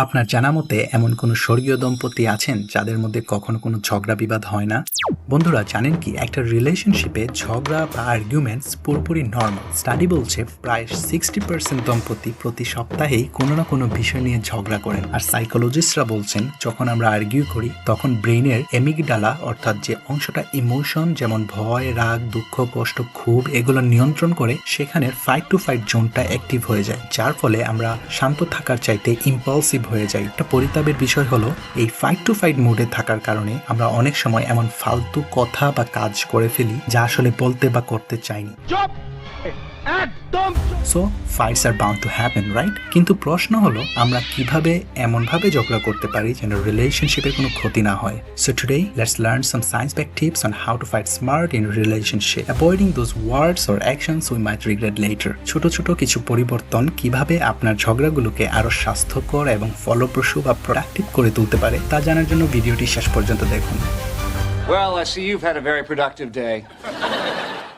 আপনার জানা মতে এমন কোনো স্বর্গীয় দম্পতি আছেন যাদের মধ্যে কখনো কোনো ঝগড়া বিবাদ হয় না? বন্ধুরা জানেন কি, একটা রিলেশনশিপে ঝগড়া বা আর্গুমেন্টস পুরোপুরি নর্মাল। স্টাডি বলছে প্রায় 60% দম্পতি প্রতি সপ্তাহেই কোনো না কোনো বিষয় নিয়ে ঝগড়া করেন। আর সাইকোলজিস্টরা বলছেন যখন আমরা আর্গিউ করি তখন ব্রেইনের এমিগডালা অর্থাৎ যে অংশটা ইমোশন যেমন ভয়, রাগ, দুঃখ, কষ্ট, ক্ষোভ এগুলো নিয়ন্ত্রণ করে, সেখানের ফাইট টু ফাইট জোনটা অ্যাক্টিভ হয়ে যায়, যার ফলে আমরা শান্ত থাকার চাইতে ইম্পালসিভ হয়ে যায়। একটা পরিতাপের বিষয় হলো এই ফাইট টু ফাইট মোডে থাকার কারণে আমরা অনেক সময় এমন ফালতু কথা বা কাজ করে ফেলি যা আসলে বলতে বা করতে চাইনি। So fights are bound to happen, right? কিন্তু প্রশ্ন হলো আমরা কিভাবে এমনভাবে ঝগড়া করতে পারি যেন রিলেশনশিপের কোনো ক্ষতি না হয়। So today let's learn some science back tips on how to fight smart in relationship, avoiding those words or actions we might regret letter. ছোট ছোট কিছু পরিবর্তন কিভাবে আপনার ঝগড়াগুলোকে আরো স্বাস্থ্যকর এবং ফলপ্রসূ বা প্রোডাক্টিভ করে তুলতে পারে তা জানার জন্য ভিডিওটি শেষ পর্যন্ত দেখুন। Well, I see you've had a very productive day.